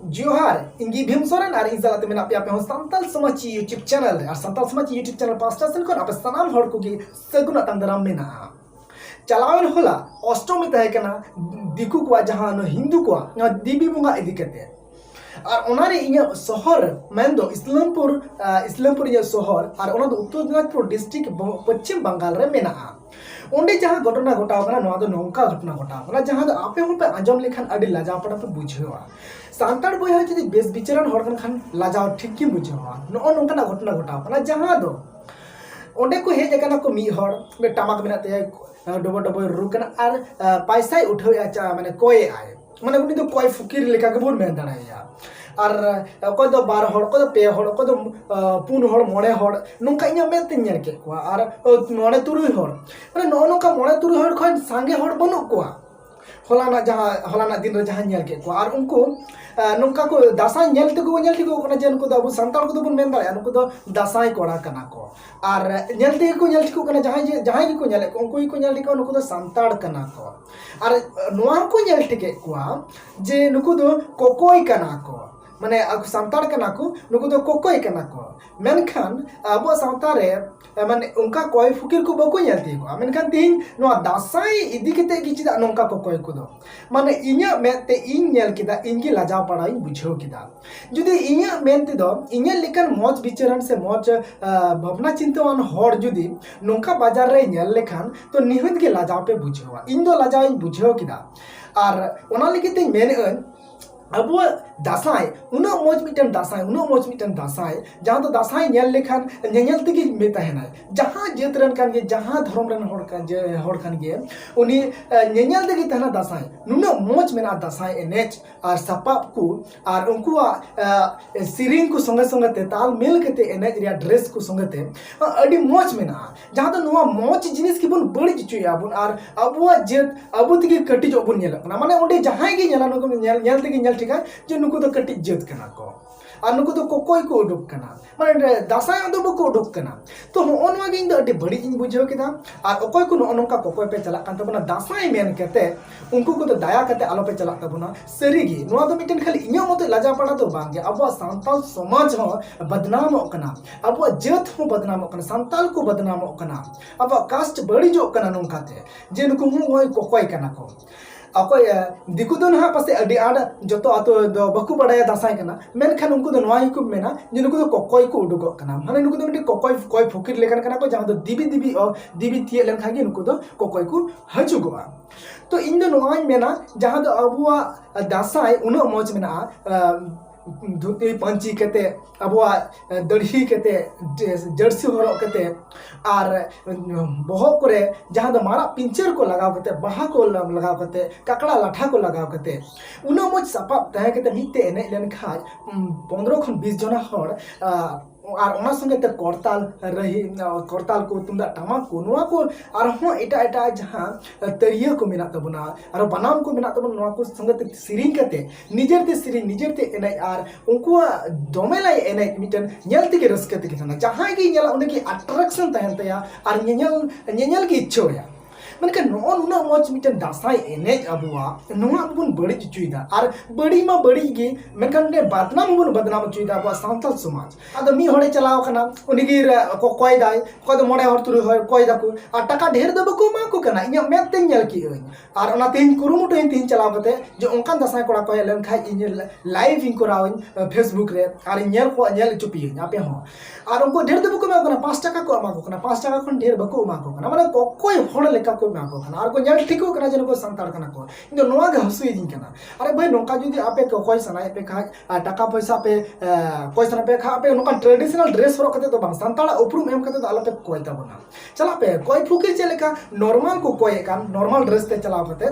Johar, Ingi Bhimsoran are Izalate Menapia Santal Somachi YouTube channel, or Santal Somachi YouTube channel pastors and Konapasanam Horkugi, Saguna Tandaram Mena. Chalawan Hola, Ostomi Tahekana, Diku Kwa Jahan, Hindu Kwa, Dibi Bunga Edicate. আর ওনারে ইয়া শহর মেন্দো ইসলামপুর ইয়া শহর আর ওনা দো উত্তর Dinajpur district পশ্চিম বাঙ্গাল রে মেনাহা ওন্ডে যাহা ঘটনা ঘটাও কানা নোয়া দো নংকা ঘটনা ঘটাও কানা যাহা দো আপে হপে আজম লেখান আডি লাজাও পড়া पे বুঝেওয়া সান্তাড় বই হয় যদি বেশ বিচারন হড় খান লাজাও ঠিক কি বুঝেওয়া নো নংকা না ঘটনা ঘটাও কানা যাহা দো ওন্ডে को हेज काना को मी हड़ बे टमाक मेनाते डबो डबो रुकना और पैसा उठाया माने कोय आए माने उनी तो कोई फुकीर लेखा के बोल मेन दाड़ाया और कोई तो 12 हड़ कोई तो 2 हड़ कोई तो 4 हड़ 9 हड़ नोंका इया मेन ते ñel के कोआ और 9 3 हड़ माने नोंका 9 3 हड़ खन सांगे हड़ बनु कोआ हलाना दिन रे जहां ñel के कोआ और उनको नोंका को दासाई ñel ते को ñel को कना जन को दो संताल को तो बन मेन दाड़ाया उनको तो दासाई कोड़ा कना को और ñel ते को ñel को कना जहां को ñel उनको को ñel को उनको तो संताड़ कना को और नोआ को ñel टिके कोआ जे नुको दो कोकोई कना को माने संताड़ कना को नुको दो कोकोई कना को मेनखान अब संतारे माने उनका कोई फुकीर को बको ñelती को मेनखान तीन नोआ दासाई इदी केते कि चिदा नोंका कोकोई को दो माने इnya मेते इन ñel किदा इनकी लाजा पड़ाई बुझो किदा जुदी इnya मेनते दो इnya लेकन मौज विचरण से मौज भावना चिंतावान हड़ जुदी नोंका बाजार रे ñel लेखान तो निहत के लाजा पे बुझोवा इन दो लाजा बुझो किदा और ओना लिगिते मेने अब दासाई उन मौज मिटन दासाई जहाँ तो दासाई ñel लेखान ñeñel तगी मेता है ना जहाँ जेत रन कान गे जहाँ धर्म रन हड़ कान गे उनी ñeñel तगी तहना दासाई नुना मौज मेना दासाई एनेच और सपाप को और उनको सिरिंग को संगे संगे ते ताल मेल केते एनेच रिया ड्रेस को संगे ते अडी मौज मेना जहाँ तो नुआ मौज जिनिस की बुन बड़ी चुया बुन और अबुआ जेत अबु तगी कटी जो बुन ñel माने ओंडे जहाँ गे ñela नुको ñel तगी ñel ठीक है जो नुको तो कटी जेत कना को और नुको तो कोकोई को उडुक कना माने दासाई दो बको उडुक कना तो होनवा गे इंदो अडी बड़ी इन बुझो केदा और ओकोई को नोनका कोकोई पे चला कान तबना दासाई मेन केते उनको को तो दया कते आलो पे चला तबना सरीगी नोआ तो मिटन खाली इnya मते लाजा पड़ा तो बांगे अब सांताल समाज हो बदनाम कना अब जेत हो बदनाम कना सांताल को बदनाम कना अब कास्ट बड़ी जो कना नोंकाते जे नुको होय कोकोई कना को अकोय दिकु दो ना पासे अडी आड जतो आतो दो बकु बडाया दासाई कना मेनखान उनको दो नोआ हिकु मेना जिनुको दो कोकोई को उडुगो कना माने नुको दो मिटी कोकोई कोई फुकिर लेकन कना को जहां दो दिबी तिये लन खागे नुको दो कोकोई को हजुगोआ तो इन दो नोआ मेना जहां दो अबुआ दासाई उनो मौज मेना धुती पंची केते अबुआ दड़ही केते जर्सी हरो केते और बहो करे जहाँ दो मारा पिंचर को लगाव केते बाहा को लगाव केते ककड़ा लाठा को लगाव केते उनो मोज सपाप तहे केते मिते एने लेन खाज 15 खन 20 जना हड़ और ओना संगे ते करताल को तुमदा टमाक को नोआ को और हो एटा जहां तरिया को मेना तबना और बनाम को मेना तबना नोआ को संगे ते सिरिंग कते निजरते एने और उनको दोमेलाई एने मिटन ñelते के रस्कते के थाना जहां की ñela उन्हें की अट्रैक्शन तहन तया और ñeñel की इच्छा मनके नोन उना मौज मिटन दासाई एनेज अबुआ नोआ बुन बड़ी चुईदा और बड़ी मा बड़ी गे मनकन ने बदनाम चुईदा अबुआ सांताल समाज आदो मी हड़े चलाव कना उनिगी को कोय दाय को दो मोड़े हर तुरु होय कोय दाकु और टाका ढेर दो बको मा को कना इया मेते ñel की और ओना तेन कुरुमुटो तेन चलाव कते जो ओंकान दासाई कोड़ा कोय लन खाय इन लाइव इन कोराव फेसबुक रे और ñel चुपी आपे हो और उनको ढेर दो बको मा कना 5 टाका को मा को कना 5 टाका खन ढेर बको मा को कना माने कोय हड़ लेका को मा को कना और को ñel ठिको कना जन को संताड़ कना को इन दो नोआ गे हसुई दिन कना अरे भाई नोका जुदी आपे को कोय सनाय पे खा टाका पैसा पे कोय सना पे खा पे नोका ट्रेडिशनल ड्रेस हरो कते तो बांग संताड़ उपरुम एम कते तो आलो पे कोय तबना चला पे कोय फुकिर चलेका नॉर्मल को कोय कान नॉर्मल ड्रेस ते चलाव कते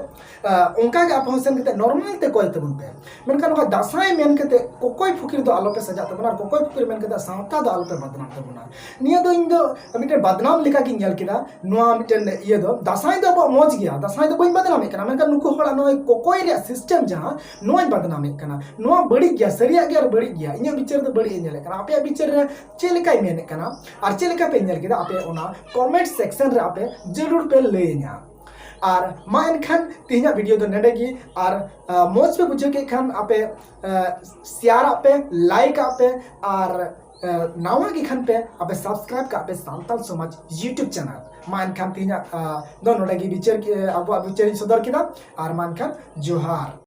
उनका के आप हसन कते नॉर्मल ते कोय तबन पे मेनका नोका दासाई मेन कते कोय फुकिर तो आलो पे सजा तबना कोय फुकिर मेन कते सावता दो आलो पे बदनाम तबना निया दो इन दो मिटे बदनाम लेका की ñel किदा नोआ मिटन ये दो दासाई दो मौज गया दासाई दो बइन बदनाम कना मेनका नुको हड़ा नोय कोकोई रे सिस्टम जहां नोय बदनाम कना नोआ बड़ी गया सरिया गया बड़ी गया इnya बिचार दो बड़ी ñel कना आपे बिचार रे चेलेकाई मेन कना और चेलेका पे ñel किदा आपे ओना कमेंट सेक्शन रे आपे जरूर पे ले냐 और मा एनखान तेहना वीडियो दो नेडेगी और मौज पे बुझे के खान आपे शेयर आपे लाइक आपे और नावा के खान पे आपे सब्सक्राइब का आपे सांताल समाज यूट्यूब चैनल मा एनखान तेहना दो नोडेगी विचार के अब विचार सदर किदा और मा एनखान जोहार।